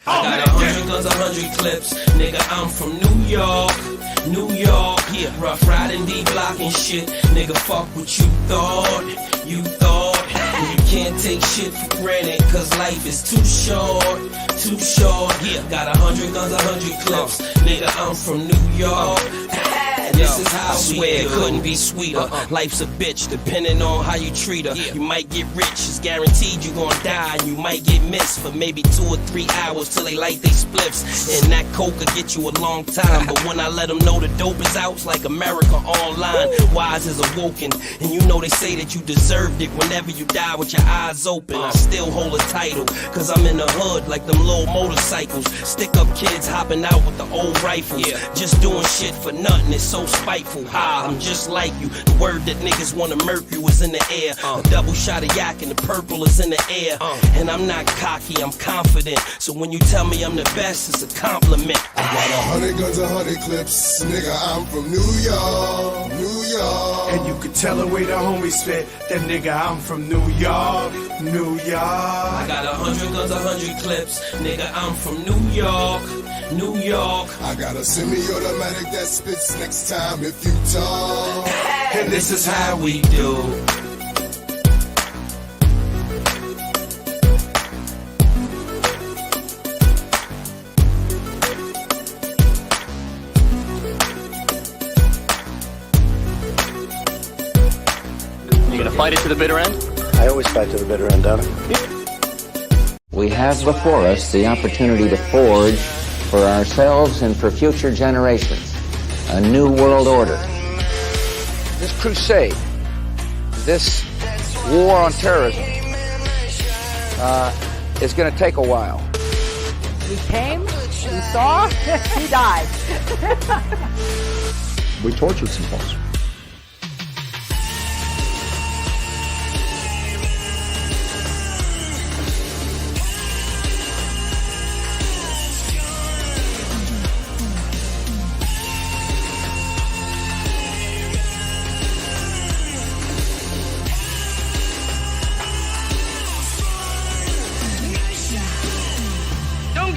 I got 100 guns, 100 clips. Nigga, I'm from New York. New York, yeah, rough riding, D-block and shit. Nigga, fuck what you thought. You thought. You can't take shit for granted, cause life is too short. Too short, yeah. Got 100 guns, 100 clips. Nigga, I'm from New York. This is how I swear it couldn't be sweeter. Life's a bitch, depending on how you treat her. You might get rich, it's guaranteed you gon' die. You might get missed for maybe 2 or 3 hours till they light they spliffs. And that coke will get you a long time. But when I let them know the dope is out, it's like America Online. Wise is awoken, and you know they say that you deserved it whenever you die with your eyes open. I still hold a title, cause I'm in the hood like them little motorcycles. Stick up kids hopping out with the old rifles. Just doing shit for nothing, it's so spiteful. Ha, I'm just like you. The word that niggas wanna murk you is in the air. A double shot of yak and the purple is in the air. And I'm not cocky, I'm confident. So when you tell me I'm the best, it's a compliment. I got 100 guns, 100 clips. Nigga, I'm from New York, New York. And you can tell the way the homies spit that nigga, I'm from New York, New York. I got 100 guns, 100 clips. Nigga, I'm from New York, New York. I got a semi-automatic that spits next time if you talk. And this is how we do. You gonna fight it to the bitter end? I always fight to the bitter end, don't I? We have before us the opportunity to forge for ourselves and for future generations a new world order. This crusade, this war on terrorism, is going to take a while. We came, we saw, he died. We tortured some folks.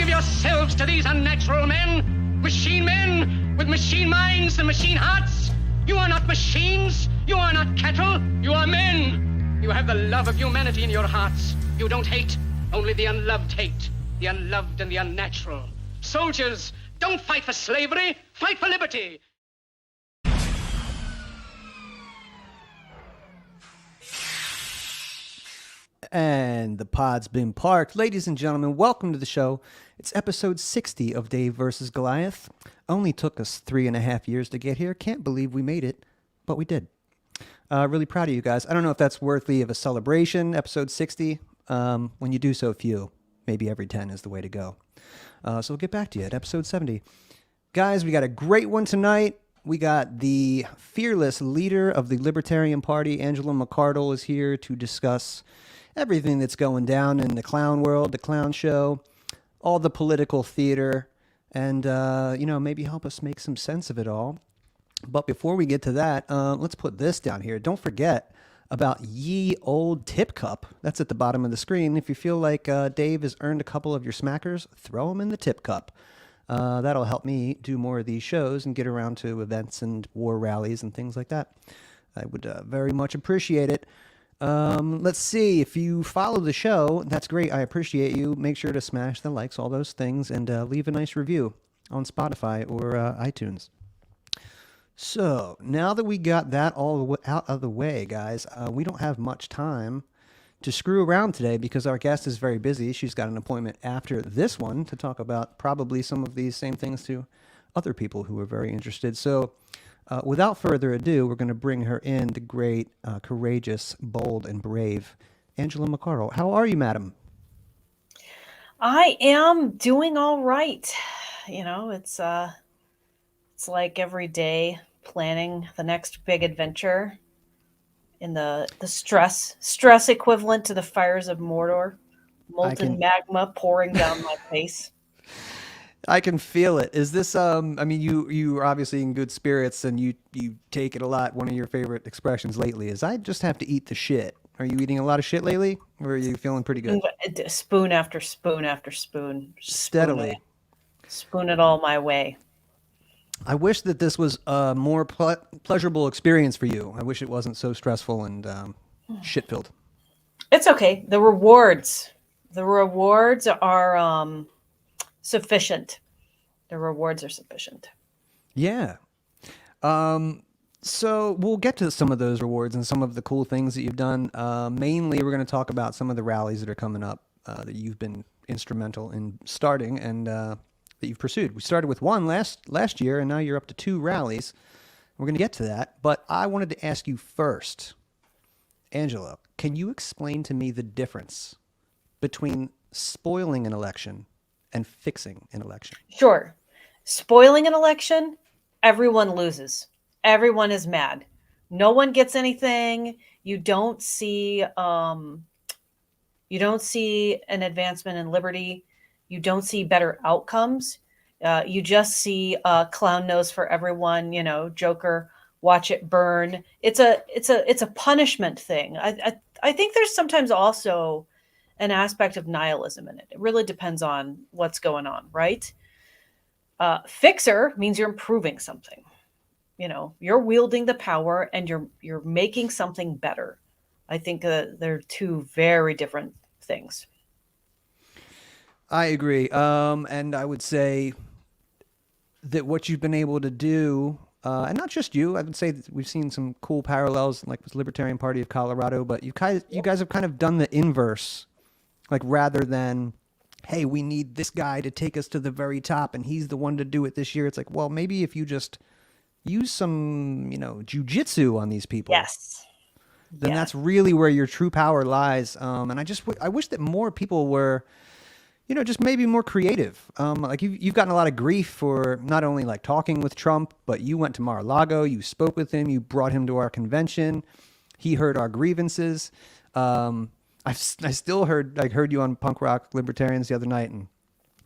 Yourselves to these unnatural men with machine minds and machine hearts. You are not machines, you are not cattle, you are men. You have the love of humanity in your hearts. You don't hate, only the unloved hate, the unloved and the unnatural. Soldiers, don't fight for slavery, fight for liberty. And the pod's been parked. Ladies and gentlemen, welcome to the show. It's episode 60 of Dave vs. Goliath. Only took us 3.5 years to get here. Can't believe we made it, but we did. Really proud of you guys. I don't know if that's worthy of a celebration, episode 60. When you do so few, maybe every 10 is the way to go. So we'll get back to you at episode 70. Guys, we got a great one tonight. We got the fearless leader of the Libertarian Party, Angela McArdle, is here to discuss everything that's going down in the clown world, the clown show, all the political theater, and, maybe help us make some sense of it all. But before we get to that, let's put this down here. Don't forget about Ye Old Tip Cup. That's at the bottom of the screen. If you feel like Dave has earned a couple of your smackers, throw them in the tip cup. That'll help me do more of these shows and get around to events and war rallies and things like that. I would very much appreciate it. Let's see. If you follow the show, that's great. I appreciate you. Make sure to smash the likes, all those things, and leave a nice review on Spotify or iTunes. So now that we got that all out of the way, guys, we don't have much time to screw around today because our guest is very busy. She's got an appointment after this one to talk about probably some of these same things to other people who are very interested. So without further ado, we're going to bring her in, the great, courageous, bold, and brave Angela McArdle. How are you, madam? I am doing all right. You know, it's like every day planning the next big adventure in the stress equivalent to the fires of Mordor. Molten magma pouring down my face. I can feel it. Is this, you are obviously in good spirits and you take it a lot. One of your favorite expressions lately is, I just have to eat the shit. Are you eating a lot of shit lately, or are you feeling pretty good? Spoon after spoon after spoon. Steadily. Spoon it all my way. I wish that this was a more pleasurable experience for you. I wish it wasn't so stressful and shit-filled. It's okay. The rewards are sufficient. The rewards are sufficient. Yeah. So we'll get to some of those rewards and some of the cool things that you've done. Mainly, we're going to talk about some of the rallies that are coming up that you've been instrumental in starting and that you've pursued. We started with one last year, and now you're up to 2 rallies. We're going to get to that, but I wanted to ask you first, Angela, can you explain to me the difference between spoiling an election and fixing an election? Sure. Spoiling an election, everyone loses. Everyone is mad. No one gets anything. You don't see an advancement in liberty. You don't see better outcomes. You just see a clown nose for everyone. Joker, watch it burn. It's a punishment thing. I think there's sometimes also an aspect of nihilism in it. It really depends on what's going on, right? Fixer means you're improving something. You're wielding the power and you're making something better. I think they're 2 very different things. I agree. And I would say that what you've been able to do, and not just you, I would say that we've seen some cool parallels, like with Libertarian Party of Colorado, but you guys have kind of done the inverse. Like, rather than, hey, we need this guy to take us to the very top and he's the one to do it this year. It's like, well, maybe if you just use some, jujitsu on these people. Yes. Then that's really where your true power lies. And I wish that more people were, just maybe more creative. Like you've gotten a lot of grief for not only like talking with Trump, but you went to Mar-a-Lago, you spoke with him, you brought him to our convention. He heard our grievances. I still heard you on Punk Rock Libertarians the other night, and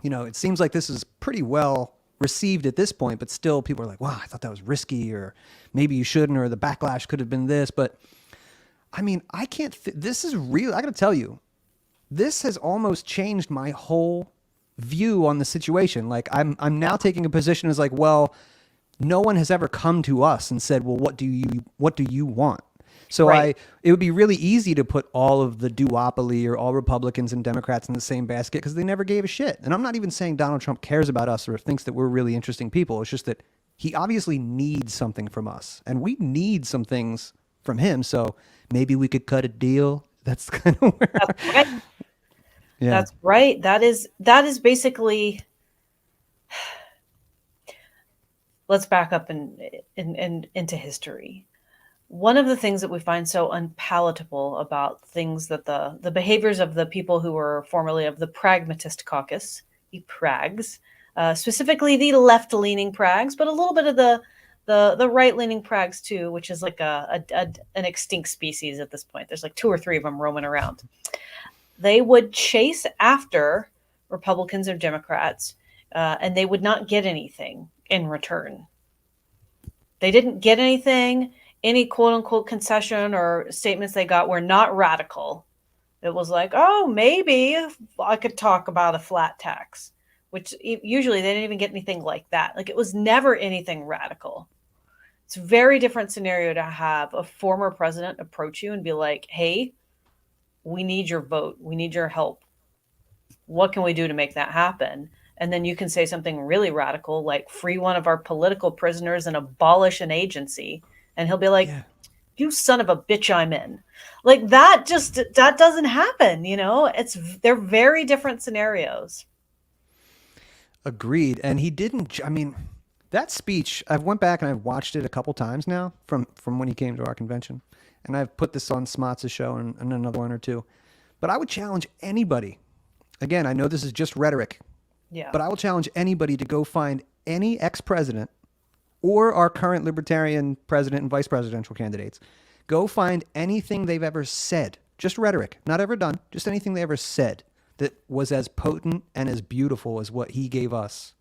it seems like this is pretty well received at this point, but still people are like, wow, I thought that was risky, or maybe you shouldn't, or the backlash could have been this. But I mean, this is real. I got to tell you, this has almost changed my whole view on the situation. Like I'm now taking a position as like, well, no one has ever come to us and said, well, what do you want? So right. It would be really easy to put all of the duopoly or all Republicans and Democrats in the same basket because they never gave a shit. And I'm not even saying Donald Trump cares about us or thinks that we're really interesting people. It's just that he obviously needs something from us, and we need some things from him. So maybe we could cut a deal. That's kind of where. That's right. Yeah. That's right. That is basically. Let's back up and into history. One of the things that we find so unpalatable about things that the behaviors of the people who were formerly of the pragmatist caucus, the prags, specifically the left-leaning prags, but a little bit of the right-leaning prags too, which is like an extinct species at this point. There's like 2 or 3 of them roaming around. They would chase after Republicans or Democrats, and they would not get anything in return. They didn't get anything. Any quote unquote concession or statements they got were not radical. It was like, oh, maybe I could talk about a flat tax, which usually they didn't even get anything like that. Like, it was never anything radical. It's a very different scenario to have a former president approach you and be like, hey, we need your vote. We need your help. What can we do to make that happen? And then you can say something really radical, like free one of our political prisoners and abolish an agency. And he'll be like, you son of a bitch, I'm in. Like that doesn't happen. They're very different scenarios. Agreed. And he didn't, that speech, I've went back and I've watched it a couple times now from when he came to our convention. And I've put this on Smots' show and another one or two. But I would challenge anybody. Again, I know this is just rhetoric. Yeah. But I will challenge anybody to go find any ex-president or our current libertarian president and vice presidential candidates. Go find anything they've ever said. Just rhetoric. Not ever done. Just anything they ever said that was as potent and as beautiful as what he gave us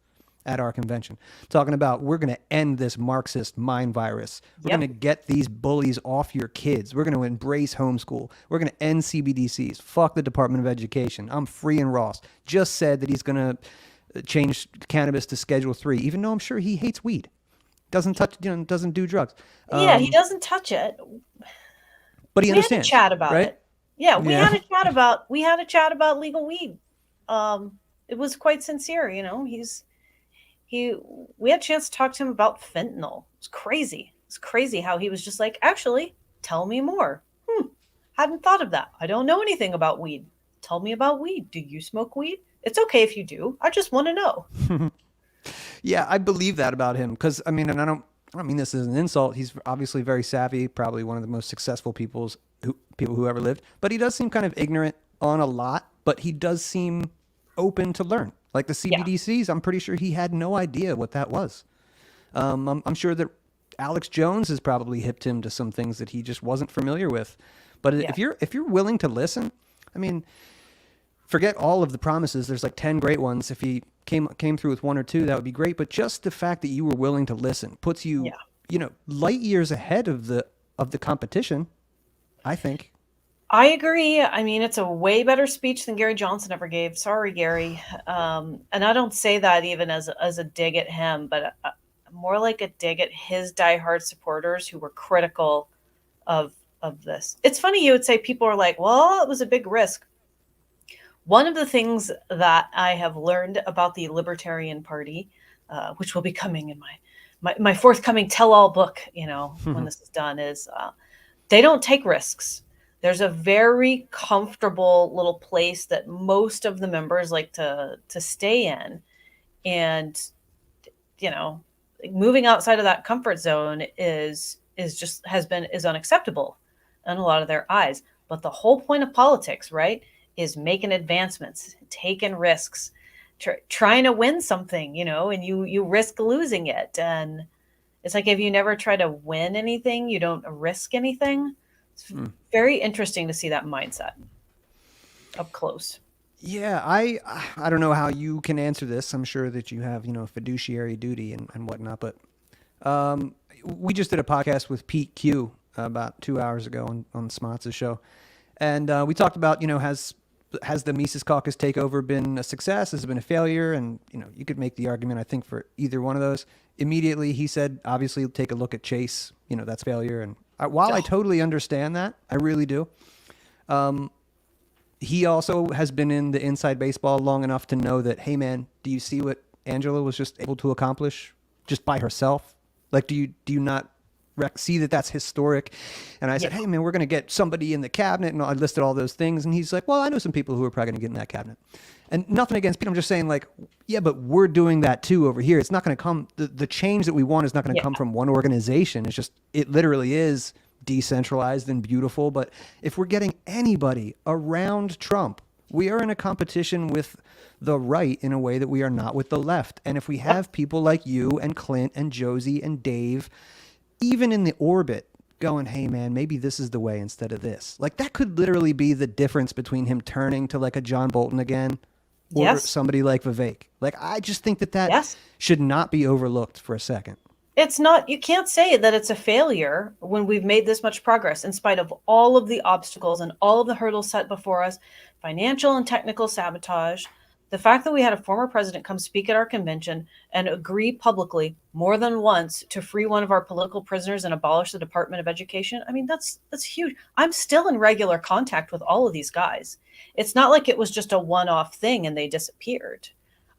at our convention, talking about we're going to end this Marxist mind virus. We're Yep. going to get these bullies off your kids. We're going to embrace homeschool. We're going to end CBDCs. Fuck the Department of Education. I'm free and Ross. Just said that he's going to change cannabis to Schedule 3, even though I'm sure he hates weed. Doesn't touch, doesn't do drugs. Yeah, he doesn't touch it. But he We had a understands. chat about right? it. Yeah, we Yeah. had a chat about legal weed. It was quite sincere, we had a chance to talk to him about fentanyl. It was crazy. It's crazy how he was just like, actually, tell me more. Hadn't thought of that. I don't know anything about weed. Tell me about weed. Do you smoke weed? It's okay if you do. I just want to know. Yeah, I believe that about him because I mean, and I don't mean this as an insult. He's obviously very savvy, probably one of the most successful people who ever lived. But he does seem kind of ignorant on a lot. But he does seem open to learn. Like the CBDCs, I'm pretty sure he had no idea what that was. I'm sure that Alex Jones has probably hipped him to some things that he just wasn't familiar with. But if you're willing to listen, I mean, forget all of the promises. There's like 10 great ones. If he came through with one or two, that would be great. But just the fact that you were willing to listen puts you, light years ahead of the competition, I think. I agree. I mean, it's a way better speech than Gary Johnson ever gave. Sorry, Gary. And I don't say that even as a dig at him, but more like a dig at his diehard supporters who were critical of this. It's funny you would say people are like, well, it was a big risk. One of the things that I have learned about the Libertarian Party, which will be coming in my forthcoming tell-all book, when this is done, is they don't take risks. There's a very comfortable little place that most of the members like to stay in. And, moving outside of that comfort zone is unacceptable in a lot of their eyes. But the whole point of politics, right, is making advancements, taking risks, trying to win something, and you risk losing it. And it's like, if you never try to win anything, you don't risk anything. It's very interesting to see that mindset up close. Yeah, I don't know how you can answer this. I'm sure that you have, fiduciary duty and whatnot. But we just did a podcast with Pete Q about 2 hours ago on Smotz's show. And we talked about, has the Mises Caucus takeover been a success? Has it been a failure? And, you could make the argument, I think, for either one of those. Immediately, he said, obviously, take a look at Chase. That's failure. And while I totally understand that, I really do. He also has been in the inside baseball long enough to know that, hey, man, do you see what Angela was just able to accomplish just by herself? Like, do you not see that that's historic? And I said, hey, man, we're going to get somebody in the cabinet. And I listed all those things. And he's like, well, I know some people who are probably going to get in that cabinet. And nothing against Pete. I'm just saying, like, yeah, but we're doing that too over here. It's not going to come. The change that we want is not going to come from one organization. It's just, it literally is decentralized and beautiful. But if we're getting anybody around Trump, we are in a competition with the right in a way that we are not with the left. And if we have people like you and Clint and Josie and Dave, even in the orbit, going, hey, man, maybe this is the way instead of this. Like, that could literally be the difference between him turning to like a John Bolton again or somebody like Vivek. Like, I just think that should not be overlooked for a second. It's not, you can't say that it's a failure when we've made this much progress in spite of all of the obstacles and all of the hurdles set before us, financial and technical sabotage. The fact that we had a former president come speak at our convention and agree publicly more than once to free one of our political prisoners and abolish the Department of Education. I mean, that's huge. I'm still in regular contact with all of these guys. It's not like it was just a one-off thing and they disappeared.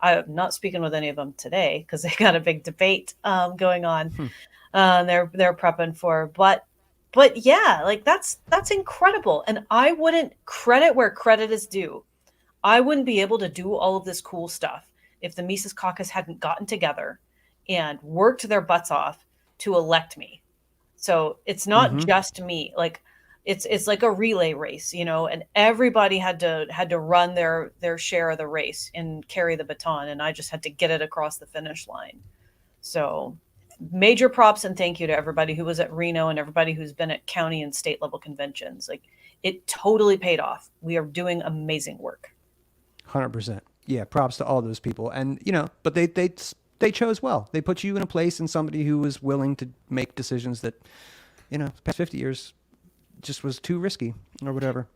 I'm not speaking with any of them today because they got a big debate going on. They're prepping for, but yeah, like that's incredible. And I wouldn't credit where credit is due. I wouldn't be able to do all of this cool stuff if the Mises Caucus hadn't gotten together and worked their butts off to elect me. So it's not just me. Like it's like a relay race, and everybody had to run their share of the race and carry the baton. And I just had to get it across the finish line. So major props and thank you to everybody who was at Reno and everybody who's been at county and state level conventions. Like, it totally paid off. We are doing amazing work. 100%. Yeah, props to all those people. And, but they they chose well. They put you in a place and somebody who was willing to make decisions that, the past 50 years just was too risky or whatever.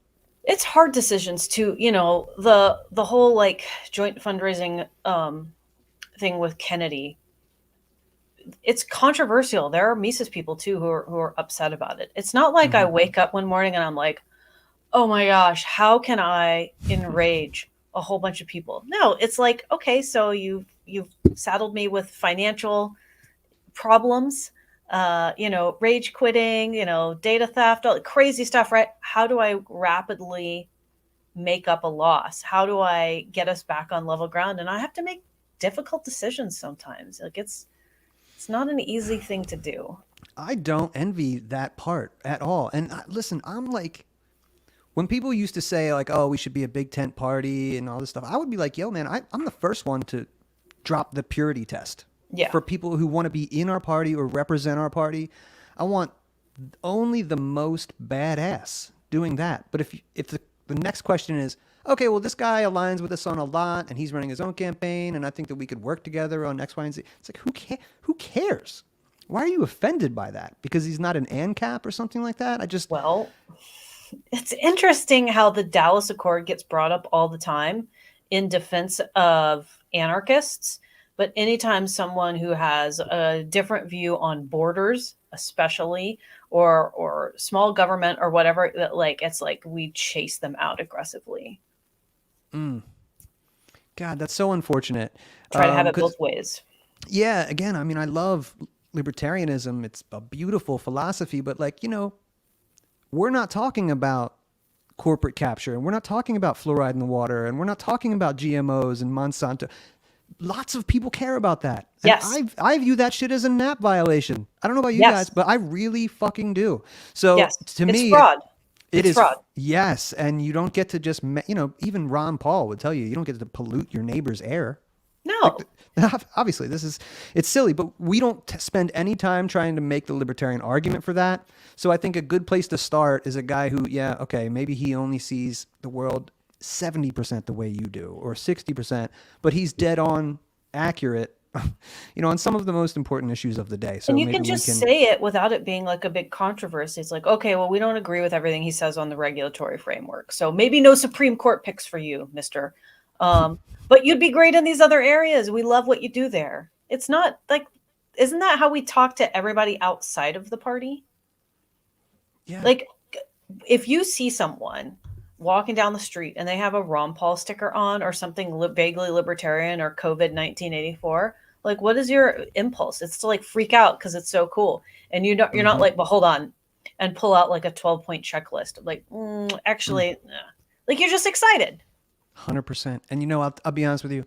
It's hard decisions too. The whole like joint fundraising thing with Kennedy. It's controversial. There are Mises people too who are upset about it. It's not like I wake up one morning and I'm like, oh my gosh, how can I enrage a whole bunch of people? No, it's like, okay, so you've saddled me with financial problems, rage quitting, data theft, all crazy stuff, right? How do I rapidly make up a loss? How do I get us back on level ground? And I have to make difficult decisions sometimes. Like it's not an easy thing to do. I don't envy that part at all. And listen, I'm like, when people used to say like, oh, we should be a big tent party and all this stuff, I would be like, yo, man, I'm the first one to drop the purity test. Yeah. For people who want to be in our party or represent our party, I want only the most badass doing that. But if the next question is, okay, well, this guy aligns with us on a lot and he's running his own campaign and I think that we could work together on X, Y, and Z. It's like, who cares? Why are you offended by that? Because he's not an ANCAP or something like that? Well, it's interesting how the Dallas Accord gets brought up all the time in defense of anarchists. But anytime someone who has a different view on borders, especially, or small government or whatever, it's like we chase them out aggressively. God, that's so unfortunate. Try to have it both ways. Yeah, again, I mean, I love libertarianism. It's a beautiful philosophy, but we're not talking about corporate capture, and we're not talking about fluoride in the water, and we're not talking about GMOs and Monsanto. Lots of people care about that. And Yes. I view that shit as a NAP violation. I don't know about you guys, but I really fucking do. So to me, it's fraud. It is fraud. Yes, and you don't get to just, even Ron Paul would tell you, you don't get to pollute your neighbor's air. No. Obviously, it's silly, but we don't spend any time trying to make the libertarian argument for that. So I think a good place to start is a guy who, maybe he only sees the world 70% the way you do, or 60%, but he's dead on accurate, on some of the most important issues of the day. So and you can just say it without it being like a big controversy. It's like, okay, well, we don't agree with everything he says on the regulatory framework. So maybe no Supreme Court picks for you, mister. But you'd be great in these other areas. We love what you do there. It's not like, isn't that how we talk to everybody outside of the party? Yeah. Like, if you see someone walking down the street and they have a Ron Paul sticker on or something vaguely libertarian or COVID 1984, like, what is your impulse? It's to freak out because it's so cool. And you're not like, well, hold on, and pull out like a 12-point checklist. Like, actually, like, you're just excited. 100%. And I'll be honest with you.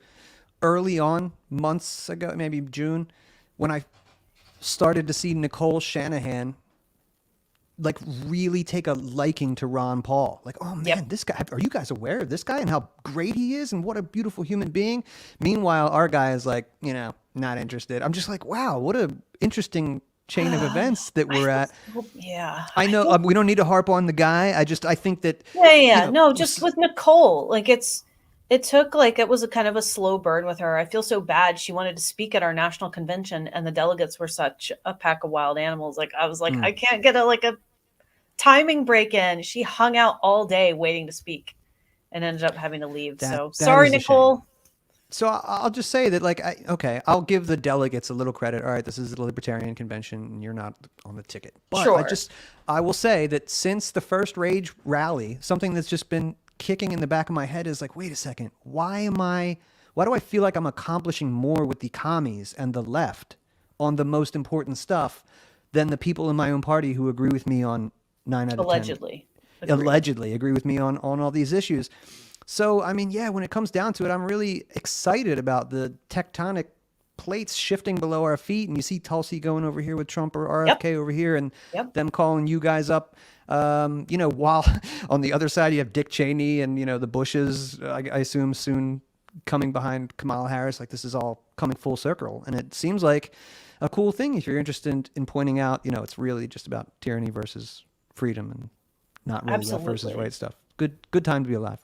Early on, months ago, maybe June, when I started to see Nicole Shanahan really take a liking to Ron Paul. Like, oh man, This guy, are you guys aware of this guy and how great he is and what a beautiful human being? Meanwhile, our guy is not interested. I'm just like, wow, what a interesting chain of events that we're at. Yeah. I know we don't need to harp on the guy. I think that. Yeah. No, just with Nicole, it took it was a kind of a slow burn with her. I feel so bad. She wanted to speak at our national convention and the delegates were such a pack of wild animals. I was like, I can't get a timing break in. She hung out all day waiting to speak and ended up having to leave. So sorry, Nicole. So I'll just say that, I'll give the delegates a little credit. All right, this is the Libertarian Convention, and you're not on the ticket. But sure. I will say that since the first Rage rally, something that's just been kicking in the back of my head is wait a second, why do I feel like I'm accomplishing more with the commies and the left on the most important stuff than the people in my own party who agree with me on 9 out of 10. Allegedly agree with me on all these issues. So, I mean, when it comes down to it, I'm really excited about the tectonic plates shifting below our feet. And you see Tulsi going over here with Trump or RFK over here and them calling you guys up. While on the other side, you have Dick Cheney and, the Bushes, I assume soon coming behind Kamala Harris. This is all coming full circle. And it seems like a cool thing if you're interested in pointing out, it's really just about tyranny versus freedom and not really left versus right stuff. Good time to be alive.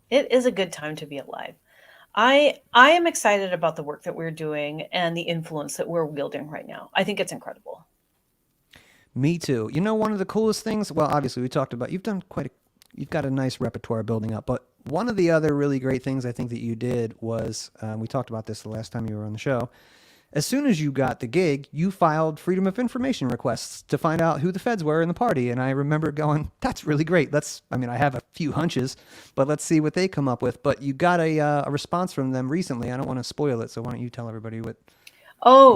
It is a good time to be alive. I am excited about the work that we're doing and the influence that we're wielding right now. I think it's incredible. Me too. You know, one of the coolest things, well, obviously we talked about, you've got a nice repertoire building up, but one of the other really great things I think that you did was, we talked about this the last time you were on the show. As soon as you got the gig, you filed Freedom of Information requests to find out who the feds were in the party. And I remember going, that's really great. I have a few hunches, but let's see what they come up with. But you got a response from them recently. I don't want to spoil it. So why don't you tell everybody what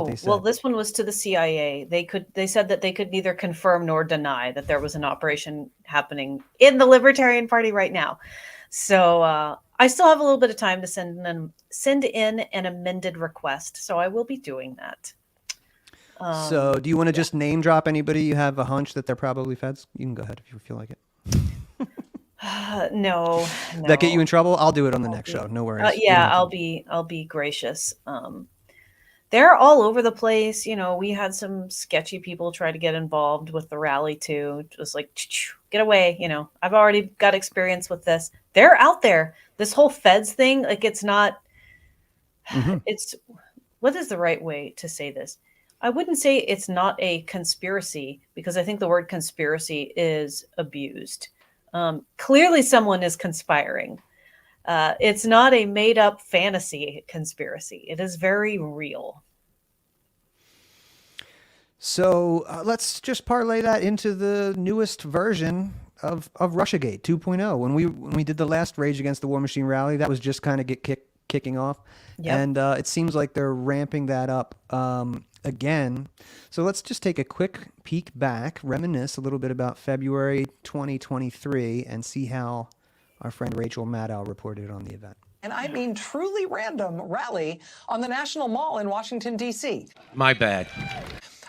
they said? Well, this one was to the CIA. They said that they could neither confirm nor deny that there was an operation happening in the Libertarian Party right now. So I still have a little bit of time to send in an amended request. So I will be doing that. So do you want to just name drop anybody you have a hunch that they're probably feds? You can go ahead if you feel like it. No. That get you in trouble? I'll do it on the next show. No worries. I'll be gracious. They're all over the place. You know, we had some sketchy people try to get involved with the rally too. Just like, get away. You know, I've already got experience with this. They're out there. This whole feds thing, like it's not, it's, what is the right way to say this? I wouldn't say it's not a conspiracy because I think the word conspiracy is abused. Clearly someone is conspiring. It's not a made up fantasy conspiracy. It is very real. So let's just parlay that into the newest version of Russiagate 2.0. When we did the last Rage Against the War Machine rally, that was just kind of kicking off. Yep. And it seems like they're ramping that up again. So let's just take a quick peek back, reminisce a little bit about February 2023, and see how our friend Rachel Maddow reported on the event. And I mean truly random rally on the National Mall in Washington, D.C. My bad.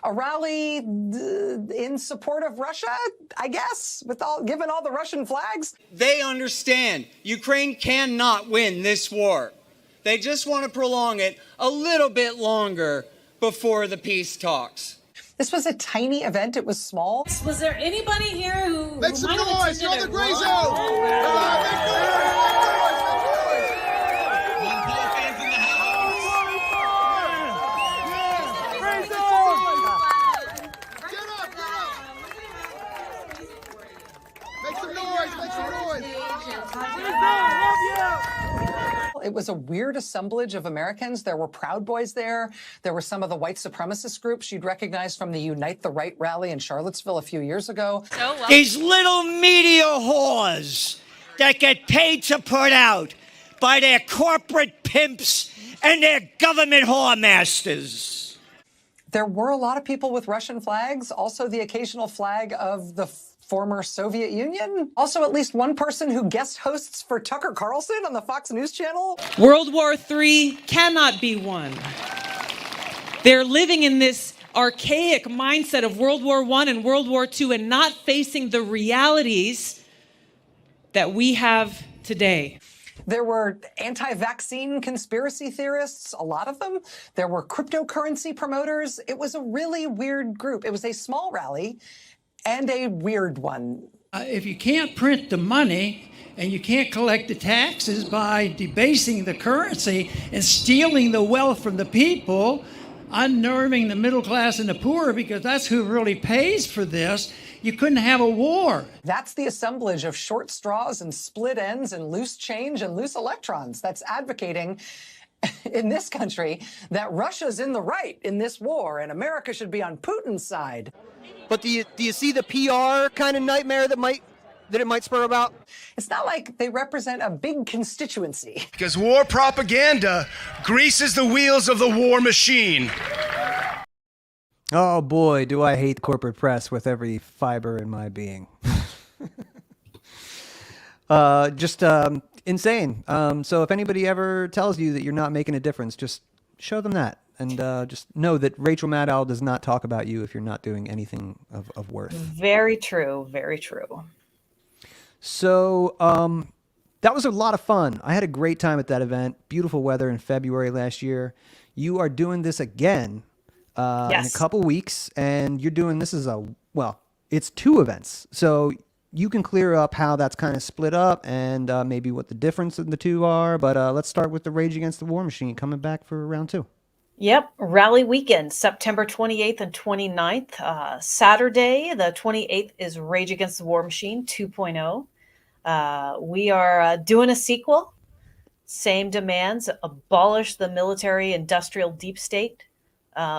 A rally in support of Russia, I guess, given all the Russian flags. They understand Ukraine cannot win this war. They just want to prolong it a little bit longer before the peace talks. This was a tiny event. It was small. Was there anybody here who Make some might have noise! attended You're on a the gray zone! rally? Come on, make noise! Make some noise! Make some noise! It was a weird assemblage of Americans. There were Proud Boys there. There were some of the white supremacist groups you'd recognize from the Unite the Right rally in Charlottesville a few years ago. These little media whores that get paid to put out by their corporate pimps and their government whoremasters. There were a lot of people with Russian flags, also the occasional flag of the former Soviet Union. Also, at least one person who guest hosts for Tucker Carlson on the Fox News Channel. World War III cannot be won. They're living in this archaic mindset of World War I and World War II and not facing the realities that we have today. There were anti-vaccine conspiracy theorists, a lot of them. There were cryptocurrency promoters. It was a really weird group. It was a small rally and a weird one. If you can't print the money and you can't collect the taxes by debasing the currency and stealing the wealth from the people, unnerving the middle class and the poor, because that's who really pays for this, you couldn't have a war. That's the assemblage of short straws and split ends and loose change and loose electrons that's advocating in this country that Russia's in the right in this war and America should be on Putin's side. But do you see the PR kind of nightmare that it might spur about? It's not like they represent a big constituency. Because war propaganda greases the wheels of the war machine. Oh boy, do I hate corporate press with every fiber in my being. Just insane. So if anybody ever tells you that you're not making a difference, just show them that. And just know that Rachel Maddow does not talk about you if you're not doing anything of worth. Very true. Very true. So that was a lot of fun. I had a great time at that event. Beautiful weather in February last year. You are doing this again in a couple weeks. And you're doing this as it's 2 events. So you can clear up how that's kind of split up and maybe what the difference in the two are. But let's start with the Rage Against the War Machine coming back for round 2. Yep, rally weekend, September 28th and 29th. Saturday, the 28th, is Rage Against the War Machine 2.0. We are doing a sequel. Same demands: abolish the military industrial deep state.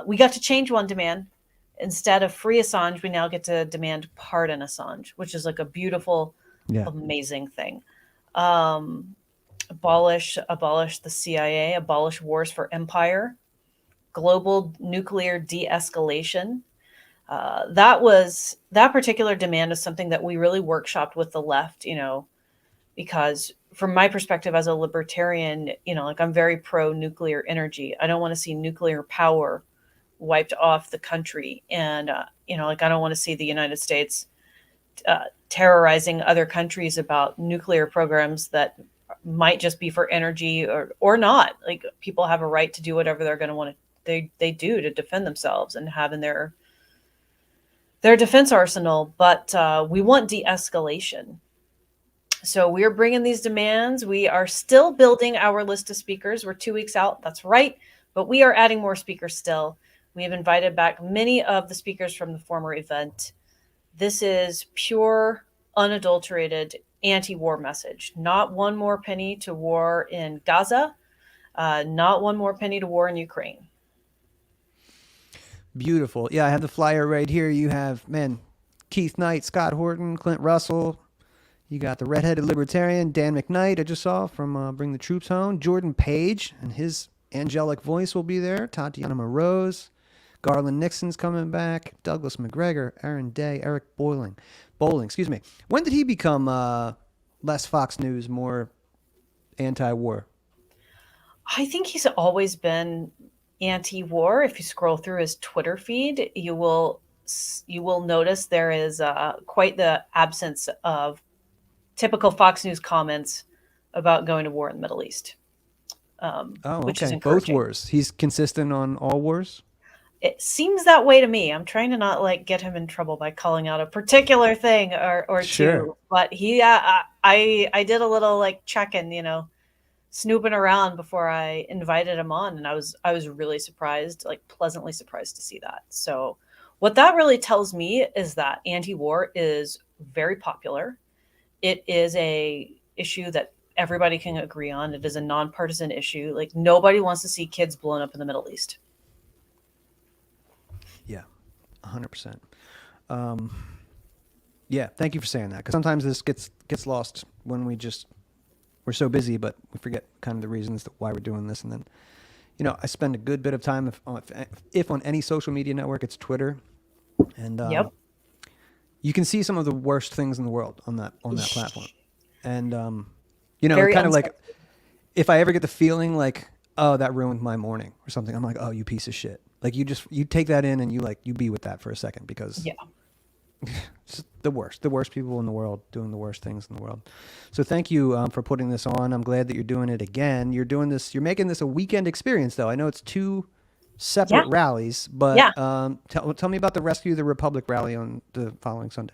We got to change one demand. Instead of free Assange, we now get to demand pardon Assange, which is like a beautiful, amazing thing. Abolish the CIA, abolish wars for empire, global nuclear de-escalation. That particular demand is something that we really workshopped with the left, because from my perspective as a libertarian, like I'm very pro nuclear energy. I don't want to see nuclear power wiped off the country. And, like I don't want to see the United States terrorizing other countries about nuclear programs that might just be for energy or not. Like people have a right to do whatever they're going to want to, they do to defend themselves and have in their defense arsenal. But we want de-escalation. So we're bringing these demands. We are still building our list of speakers. We're 2 weeks out. That's right. But we are adding more speakers still. We have invited back many of the speakers from the former event. This is pure, unadulterated anti-war message. Not one more penny to war in Gaza. Not one more penny to war in Ukraine. Beautiful. Yeah, I have the flyer right here. You have, Keith Knight, Scott Horton, Clint Russell. You got the redheaded libertarian, Dan McKnight, I just saw from Bring the Troops Home. Jordan Page and his angelic voice will be there. Tatiana Moroz. Garland Nixon's coming back. Douglas McGregor, Aaron Day, Eric Bowling. When did he become less Fox News, more anti-war? I think he's always been anti-war. If you scroll through his Twitter feed, you will notice there is quite the absence of typical Fox News comments about going to war in the Middle East. Which is both wars. He's consistent on all wars? It seems that way to me. I'm trying to not get him in trouble by calling out a particular thing or two. But I did a little check-in, snooping around before I invited him on, and I was really surprised, pleasantly surprised to see that. So what that really tells me is that anti-war is very popular. It is a issue that everybody can agree on. It is a nonpartisan issue. Nobody wants to see kids blown up in the Middle East. Yeah, 100%. Yeah, thank you for saying that, because sometimes this gets lost when we're so busy, but we forget kind of the reasons why we're doing this. And then, I spend a good bit of time, if on any social media network, it's Twitter, and you can see some of the worst things in the world on that platform. And kind of if I ever get the feeling oh, that ruined my morning or something, I'm like, oh, you piece of shit. You take that in and you be with that for a second, because it's the worst people in the world doing the worst things in the world. So thank you for putting this on. I'm glad that you're doing it again. You're making this a weekend experience, though. I know it's 2 separate rallies, but tell me about the Rescue the Republic rally on the following Sunday.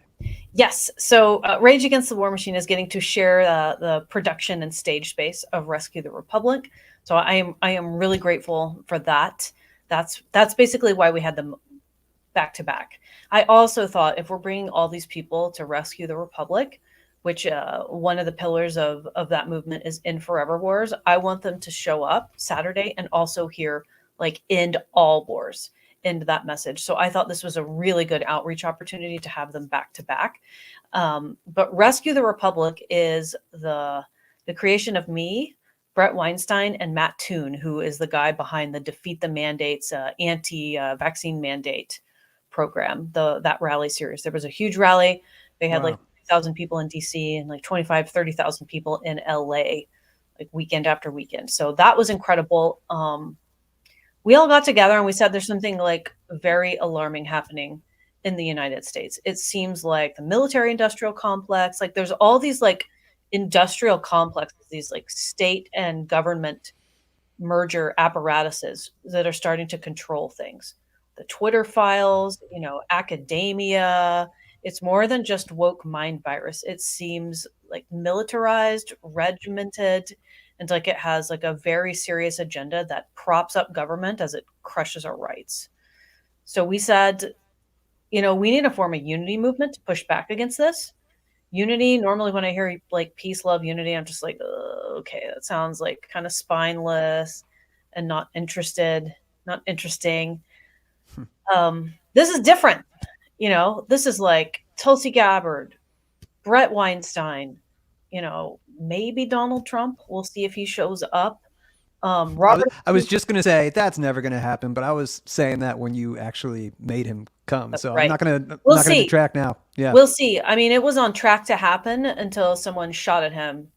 Yes. So Rage Against the War Machine is getting to share the production and stage space of Rescue the Republic. So I am really grateful for that. That's basically why we had them back to back. I also thought if we're bringing all these people to Rescue the Republic, which one of the pillars of that movement is End Forever Wars, I want them to show up Saturday and also hear end all wars, end that message. So I thought this was a really good outreach opportunity to have them back to back. But Rescue the Republic is the creation of me, Brett Weinstein, and Matt Toon, who is the guy behind the Defeat the Mandates anti-vaccine mandate program, that rally series. There was a huge rally. They had 30,000 people in DC and 30,000 people in LA, weekend after weekend. So that was incredible. We all got together and we said there's something very alarming happening in the United States. It seems like the military industrial complex, there's all these industrial complexes, these state and government merger apparatuses that are starting to control things. The Twitter files, academia, It's more than just woke mind virus. It seems like militarized, regimented, and like it has like a very serious agenda that props up government as it crushes our rights. So we said, we need to form a unity movement to push back against this. Unity, normally when I hear like peace, love, unity, I'm just like, okay, that sounds like kind of spineless and not interesting. This is different. This is like Tulsi Gabbard, Brett Weinstein, maybe Donald Trump. We'll see if he shows up. Robert. I was just going to say that's never going to happen, but I was saying that when you actually made him come. So Right. I'm not going to We'll not going to see. detract now. Yeah. We'll see. I mean, it was on track to happen until someone shot at him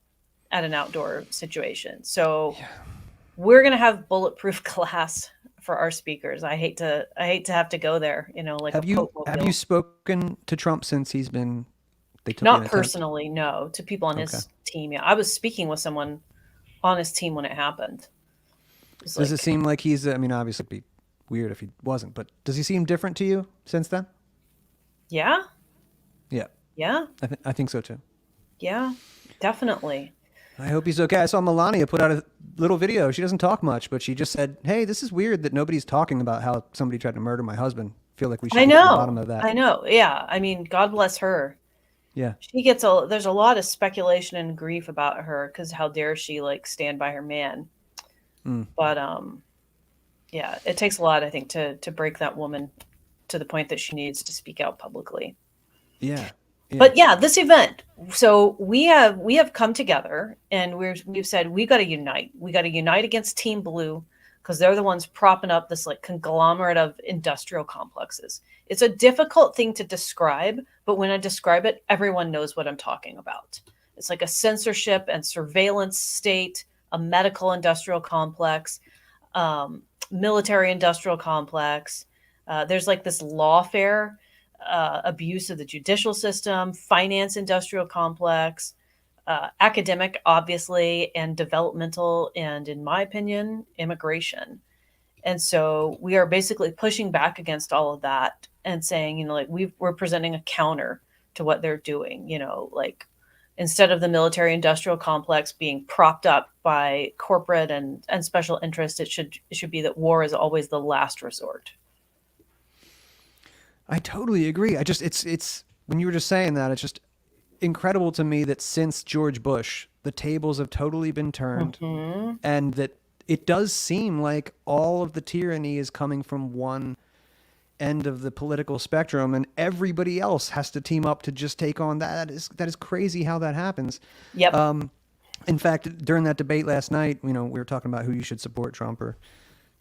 at an outdoor situation. So we're going to have bulletproof glass for our speakers. I hate to have to go there, like have a you Pope spoken to Trump since they took Not an attempt? personally, no, to people on Okay. his team. Yeah, I was speaking with someone on his team when it happened. Does it seem like he's? I mean, obviously, it'd be weird if he wasn't. But does he seem different to you since then? Yeah, Yeah, yeah, I think so too. yeah, definitely. I hope he's okay. I saw Melania put out a little video. She doesn't talk much, but she just said, "Hey, this is weird that nobody's talking about how somebody tried to murder my husband. feel like we should I get to the know. bottom of that." I know. Yeah. I mean, God bless her. Yeah. She gets there's a lot of speculation and grief about her because how dare she like stand by her man. Mm. But yeah, it takes a lot, I think, to break that woman to the point that she needs to speak out publicly. Yeah. But yeah, this event. So we have come together and we've said we got to unite. We got to unite against Team Blue because they're the ones propping up this like conglomerate of industrial complexes. It's a difficult thing to describe, but when I describe it, everyone knows what I'm talking about. It's like a censorship and surveillance state, a medical industrial complex, military industrial complex. There's like this lawfare. Abuse of the judicial system, finance industrial complex, academic, obviously, and developmental, and in my opinion, immigration. And so we are basically pushing back against all of that and saying, like we're presenting a counter to what they're doing, like instead of the military industrial complex being propped up by corporate and special interests, it should be that war is always the last resort. I totally agree. It's when you were just saying that, it's just incredible to me that since George Bush, the tables have totally been turned, and that it does seem like all of the tyranny is coming from one end of the political spectrum, and everybody else has to team up to just take on that. That is crazy how that happens. Yep. In fact, during that debate last night, we were talking about who you should support, Trump or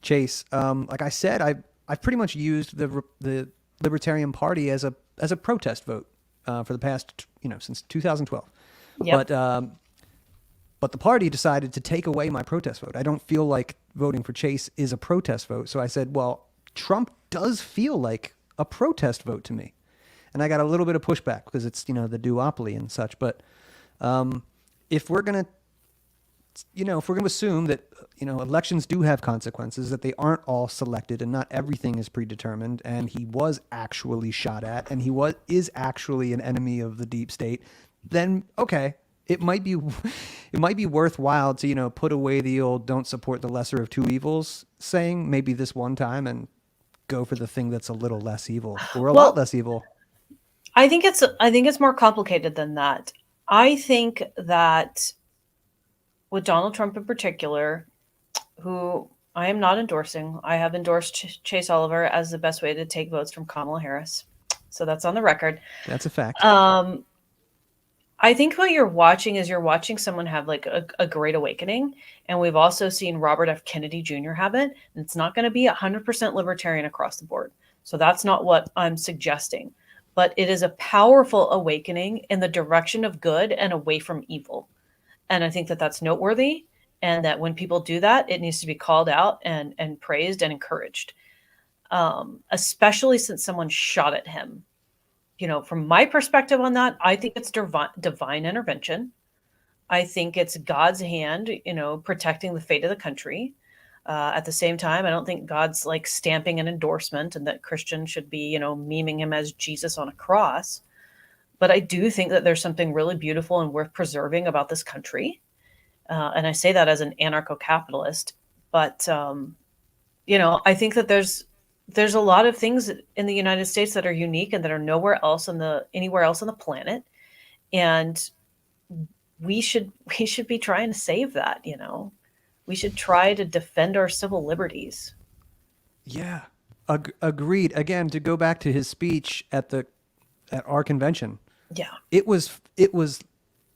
Chase. Like I said, I've pretty much used the Libertarian Party as a protest vote for the past, since 2012. Yep. But the party decided to take away my protest vote. I don't feel like voting for Chase is a protest vote. So I said, well, Trump does feel like a protest vote to me. And I got a little bit of pushback because it's, the duopoly and such. But if we're going to assume that, elections do have consequences, that they aren't all selected and not everything is predetermined, and he was actually shot at, and is actually an enemy of the deep state, then okay, it might be worthwhile to, put away the old "don't support the lesser of two evils" saying maybe this one time and go for the thing that's a little less evil or a lot less evil. I think it's more complicated than that. I think that with Donald Trump in particular, who I am not endorsing. I have endorsed Chase Oliver as the best way to take votes from Kamala Harris. So that's on the record. That's a fact. I think what you're watching someone have like a great awakening. And we've also seen Robert F. Kennedy Jr. have it. And it's not going to be 100% libertarian across the board. So that's not what I'm suggesting. But it is a powerful awakening in the direction of good and away from evil. And I think that that's noteworthy. And that when people do that, it needs to be called out and praised and encouraged, especially since someone shot at him. From my perspective on that, I think it's divine intervention. I think it's God's hand, protecting the fate of the country. At the same time, I don't think God's like stamping an endorsement and that Christians should be, memeing him as Jesus on a cross. But I do think that there's something really beautiful and worth preserving about this country. And I say that as an anarcho-capitalist. But, I think that there's a lot of things in the United States that are unique and that are nowhere else anywhere else on the planet. And we should be trying to save that, We should try to defend our civil liberties. Yeah. Agreed. Again, to go back to his speech at our convention. Yeah. It was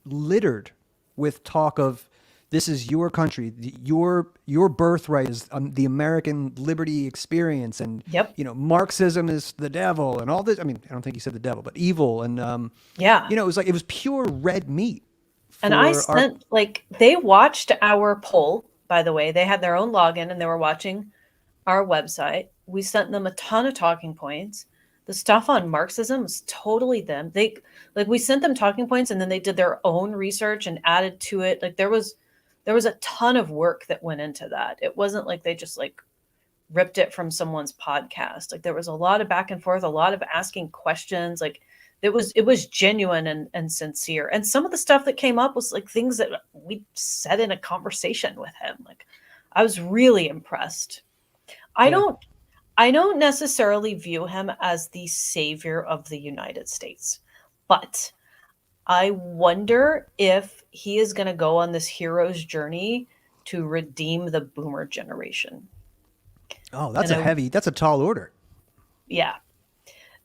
littered with talk of, this is your country, your birthright is the American liberty experience, and Marxism is the devil, and all this. I mean, I don't think he said the devil, but evil, and it was pure red meat. And I sent they watched our poll. By the way, they had their own login and they were watching our website. We sent them a ton of talking points. The stuff on Marxism was totally them. We sent them talking points and then they did their own research and added to it. There was a ton of work that went into that. It wasn't like they just ripped it from someone's podcast. There was a lot of back and forth, a lot of asking questions. It was genuine and sincere. And some of the stuff that came up was things that we said in a conversation with him. I was really impressed. I don't necessarily view him as the savior of the United States, but I wonder if he is going to go on this hero's journey to redeem the boomer generation. Oh, that's that's a tall order. Yeah.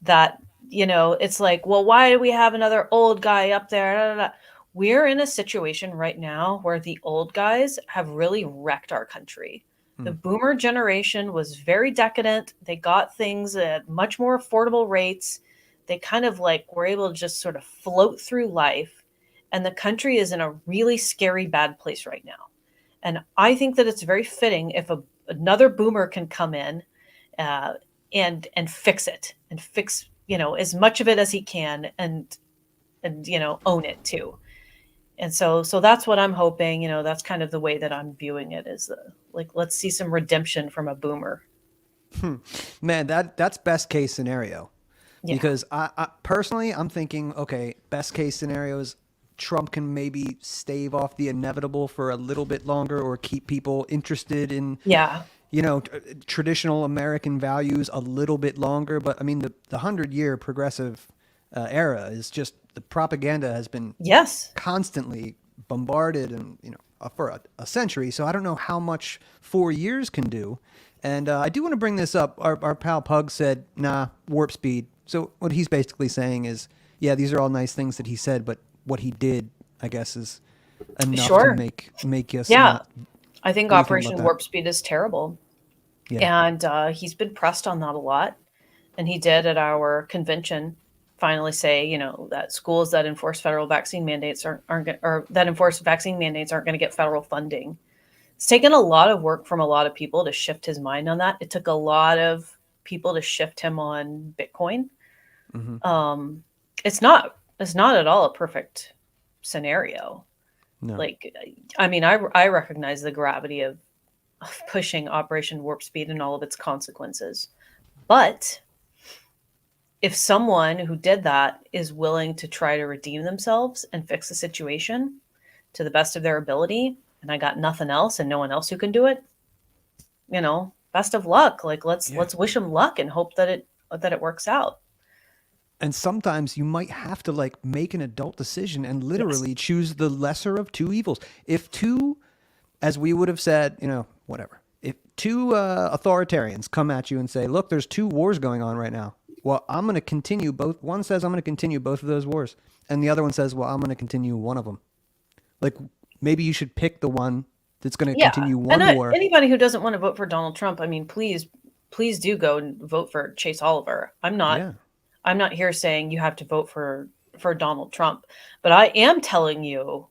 That, it's well, why do we have another old guy up there? We're in a situation right now where the old guys have really wrecked our country. The boomer generation was very decadent. They got things at much more affordable rates. They kind of were able to just sort of float through life. And the country is in a really scary, bad place right now. And I think that it's very fitting if another boomer can come in and fix it and fix, as much of it as he can and own it too. And so that's what I'm hoping, that's kind of the way that I'm viewing it is let's see some redemption from a boomer. Man, that's best case scenario. Yeah. Because I personally, I'm thinking, okay, best case scenario is Trump can maybe stave off the inevitable for a little bit longer or keep people interested in, traditional American values a little bit longer. But I mean, the 100-year progressive era is just, the propaganda has been constantly bombarded and, for a century. So I don't know how much 4 years can do. And I do want to bring this up. Our pal Pug said, nah, warp speed. So what he's basically saying is, yeah, these are all nice things that he said, but what he did, I guess, is enough to make us. Yeah, I think Operation Warp Speed is terrible. Yeah. And he's been pressed on that a lot. And he did at our convention finally say, that schools that enforce federal vaccine mandates aren't going to get federal funding. It's taken a lot of work from a lot of people to shift his mind on that. It took a lot of people to shift him on Bitcoin. Mm-hmm. It's not at all a perfect scenario. No. I recognize the gravity of pushing Operation Warp Speed and all of its consequences. But if someone who did that is willing to try to redeem themselves and fix the situation to the best of their ability, and I got nothing else and no one else who can do it, best of luck. Let's wish them luck and hope that it works out. And sometimes you might have to make an adult decision and literally choose the lesser of two evils. If two, as we would have said, whatever. If two authoritarians come at you and say, look, there's two wars going on right now. Well, I'm going to continue both. One says I'm going to continue both of those wars. And the other one says, well, I'm going to continue one of them. Maybe you should pick the one that's going to continue one war. Anybody who doesn't want to vote for Donald Trump, I mean, please do go and vote for Chase Oliver. I'm not here saying you have to vote for Donald Trump, but I am telling you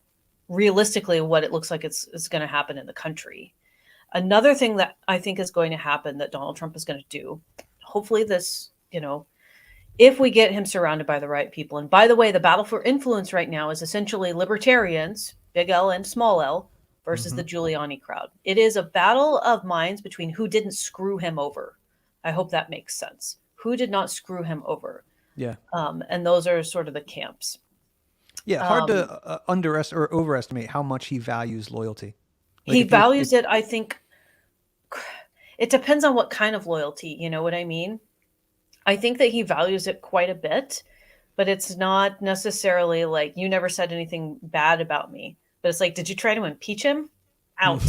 realistically what it looks like it's going to happen in the country. Another thing that I think is going to happen that Donald Trump is going to do, hopefully this, if we get him surrounded by the right people. And by the way, the battle for influence right now is essentially libertarians, big L and small L, versus the Giuliani crowd. It is a battle of minds between who didn't screw him over. I hope that makes sense. Who did not screw him over? Yeah. And those are sort of the camps. Yeah, hard to underestimate or overestimate how much he values loyalty. Like He if you- values it, I think. It depends on what kind of loyalty, you know what I mean? I think that he values it quite a bit, but it's not necessarily like, you never said anything bad about me. But it's like, did you try to impeach him? Out.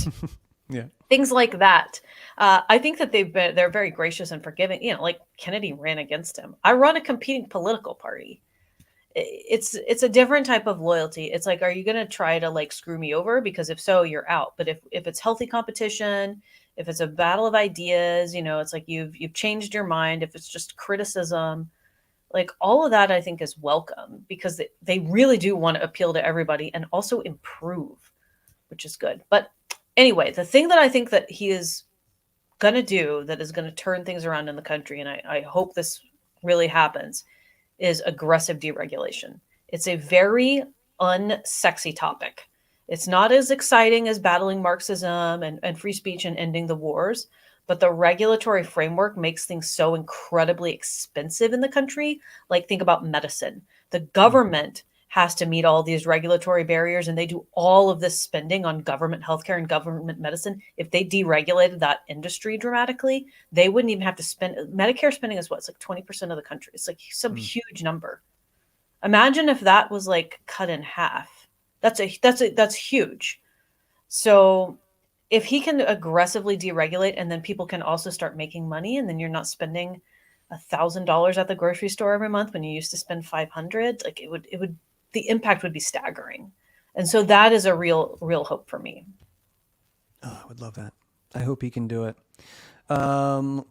Yeah. Things like that. I think that they're very gracious and forgiving. You know, like Kennedy ran against him. I run a competing political party. It's a different type of loyalty. It's like, are you going to try to like screw me over? Because if so, you're out. But if it's healthy competition, if it's a battle of ideas, you know, it's like you've changed your mind. If it's just criticism, like all of that, I think is welcome because they really do want to appeal to everybody and also improve, which is good. But anyway, the thing that I think that he is going to do that is going to turn things around in the country, and I hope this really happens, is aggressive deregulation. It's a very unsexy topic. It's not as exciting as battling Marxism and free speech and ending the wars, but the regulatory framework makes things so incredibly expensive in the country. Like, think about medicine. The government has to meet all these regulatory barriers, and they do all of this spending on government healthcare and government medicine. If they deregulated that industry dramatically, they wouldn't even have to spend. Medicare spending is what? It's like 20% of the country. It's like some huge number. Imagine if that was like cut in half. That's huge. So if he can aggressively deregulate, and then people can also start making money, and then you're not spending $1,000 at the grocery store every month when you used to spend $500, like it would, the impact would be staggering. And so that is a real hope for me. Oh, I would love that. I hope he can do it.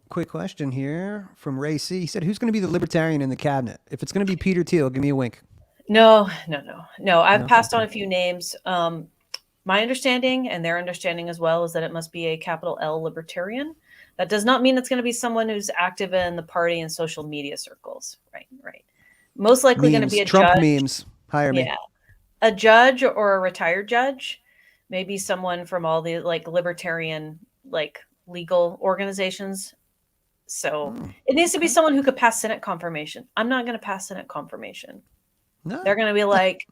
Quick question here from Ray C. He said, who's going to be the libertarian in the cabinet? If it's going to be Peter Thiel, give me a wink. No. I've passed on a few names. My understanding, and their understanding as well, is that it must be a capital L libertarian. That does not mean it's going to be someone who's active in the party and social media circles. Right. Most likely going to be a Trump judge. memes. Hire me. Yeah. A judge or a retired judge. Maybe someone from all the like libertarian like legal organizations. So it needs to be someone who could pass Senate confirmation. I'm not going to pass Senate confirmation. No. They're going to be like,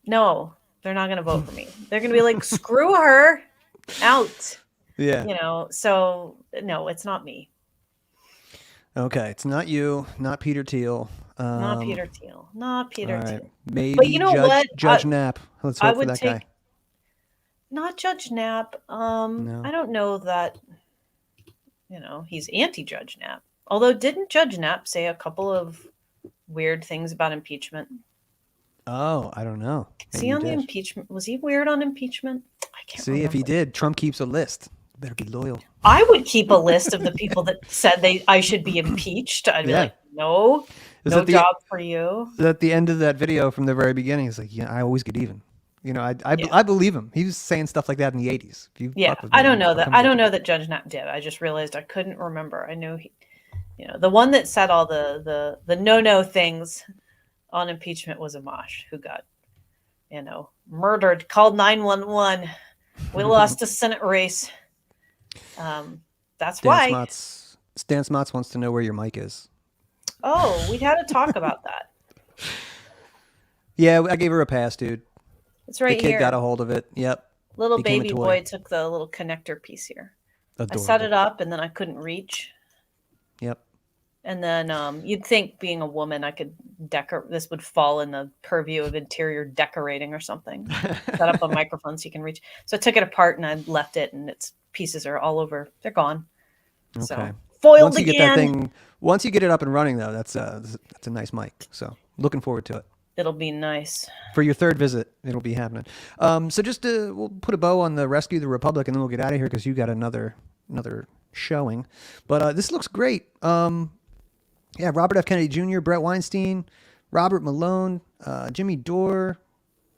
no, they're not going to vote for me. They're going to be like, screw her, out. Yeah. You know, so no, it's not me. Okay, it's not you, not Peter Thiel. Not Peter Thiel. Not Peter all right. Thiel. Maybe But you know what? Judge Knapp. Let's hope for that guy. Not Judge Knapp. I don't know that, you know, he's anti-Judge Knapp. Although, didn't Judge Knapp say a couple of weird things about impeachment? Oh, I don't know. Is he on the impeachment? Was he weird on impeachment? I can't See, remember. if he did, Trump keeps a list. Better be loyal. I would keep a list of the people that said I should be impeached. I'd be like, no job for you. At the end of that video from the very beginning, he's like, yeah, I always get even. You know, I believe him. He was saying stuff like that in the 80s. I don't know that. I don't know that Judge Knapp did. I just realized I couldn't remember. I knew he, you know, the one that said all the no things on impeachment was Amash, who got, you know, murdered, called 911. We lost a Senate race. That's why. Stan Smots wants to know where your mic is. Oh, we had to talk about that. Yeah, I gave her a pass, dude. It's right here. The kid here. got a hold of it. Yep. Little Became a baby toy. boy took the little connector piece here. Adorable. I set it up and then I couldn't reach. Yep. And then you'd think, being a woman, I could this would fall in the purview of interior decorating or something. Set up a microphone so you can reach. So I took it apart and I left it, and its pieces are all over. They're gone. Okay. So, foiled once you again. get that thing, once you get it up and running, though, that's a nice mic. So looking forward to it. It'll be nice. For your third visit, it'll be happening. So just we'll put a bow on the Rescue the Republic, and then we'll get out of here because you got another showing. But this looks great. Yeah, Robert F. Kennedy Jr., Brett Weinstein, Robert Malone, Jimmy Dore,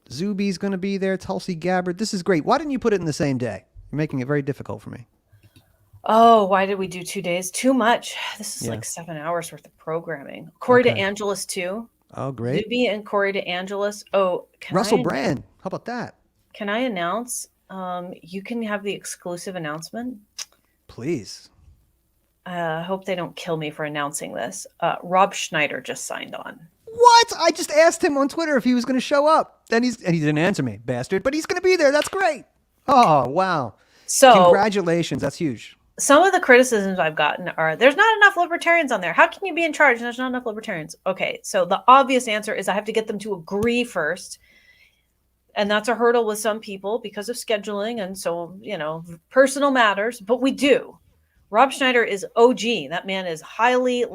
Zuby's going to be there, Tulsi Gabbard. This is great. Why didn't you put it in the same day? You're making it very difficult for me. Oh, why did we do 2 days? Too much. This is like 7 hours worth of programming. Corey DeAngelis too. Oh, great. Zuby and Corey DeAngelis. Oh, Russell Brand. How about that? Can I announce? You can have the exclusive announcement. Please. I hope they don't kill me for announcing this. Rob Schneider just signed on. What? I just asked him on Twitter if he was going to show up, and he didn't answer me, bastard. But he's going to be there. That's great. Oh, wow. So congratulations. That's huge. Some of the criticisms I've gotten are there's not enough libertarians on there. How can you be in charge and there's not enough libertarians? Okay, so the obvious answer is I have to get them to agree first. And that's a hurdle with some people because of scheduling and so, personal matters. But we do. Rob Schneider is OG. That man is highly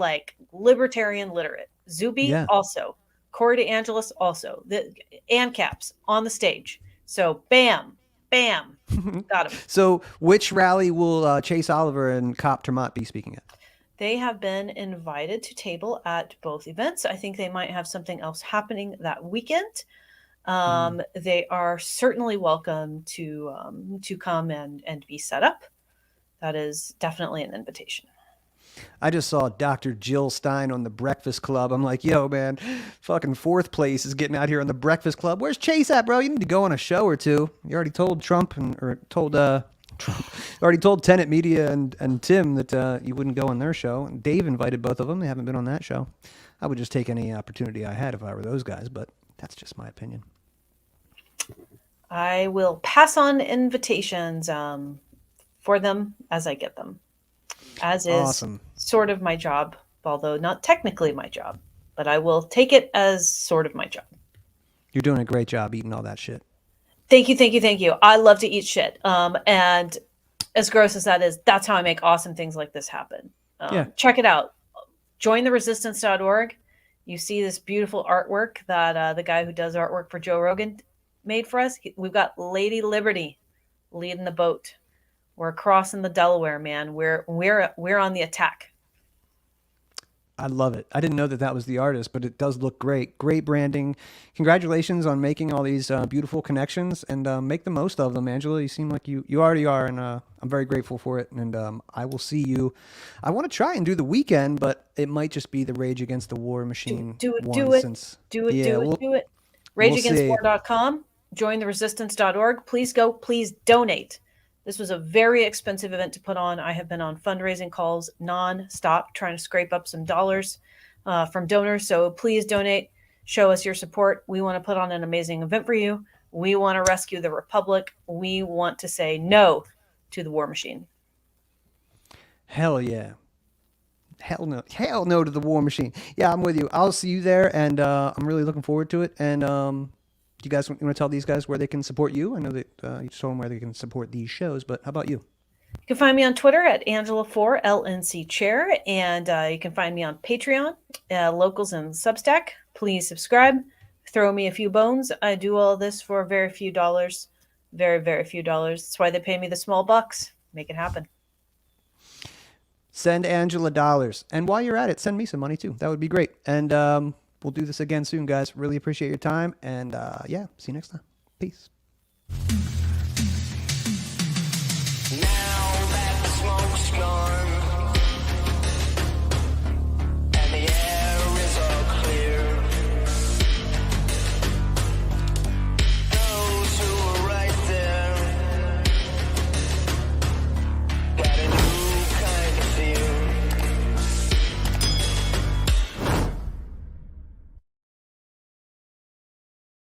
libertarian literate. Zuby also. Corey DeAngelis also. The ANCAPs on the stage. So bam. Got him. So which rally will Chase Oliver and Cop Tremont be speaking at? They have been invited to table at both events. I think they might have something else happening that weekend. They are certainly welcome to come and be set up. That is definitely an invitation. I just saw Dr. Jill Stein on the Breakfast Club. I'm like, yo, man, fucking fourth place is getting out here on the Breakfast Club. Where's Chase at, bro? You need to go on a show or two. You already told Trump already told Tenet Media and Tim that you wouldn't go on their show. And Dave invited both of them. They haven't been on that show. I would just take any opportunity I had if I were those guys, but that's just my opinion. I will pass on invitations for them as I get them. As is awesome. Sort of my job, although not technically my job, but I will take it as sort of my job. You're doing a great job eating all that shit. Thank you. I love to eat shit. And as gross as that is, that's how I make awesome things like this happen. Check it out. Jointheresistance.org. You see this beautiful artwork that the guy who does artwork for Joe Rogan made for us. We've got Lady Liberty leading the boat. We're crossing the Delaware, man. We're on the attack. I love it. I didn't know that was the artist, but it does look great. Great branding. Congratulations on making all these beautiful connections, and make the most of them, Angela. You seem like you already are, and I'm very grateful for it. And I will see you. I want to try and do the weekend, but it might just be the Rage Against the War Machine. Do it. RageAgainstWar.com. JoinTheResistance.org. Please go. Please donate. This was a very expensive event to put on. I have been on fundraising calls non-stop trying to scrape up some dollars from donors. So please donate. Show us your support. We want to put on an amazing event for you. We want to rescue the Republic. We want to say no to the war machine. Hell yeah. Hell no to the war machine. Yeah, I'm with you. I'll see you there, and I'm really looking forward to it. And you guys want to tell these guys where they can support you? I know that you told them where they can support these shows, but how about you? You can find me on Twitter at Angela4 LNC Chair, and you can find me on Patreon, Locals, and Substack. Please subscribe. Throw me a few bones. I do all this for very few dollars. Very, very few dollars. That's why they pay me the small bucks. Make it happen. Send Angela dollars. And while you're at it, send me some money too. That would be great. And we'll do this again soon, guys. Really appreciate your time. And see you next time. Peace.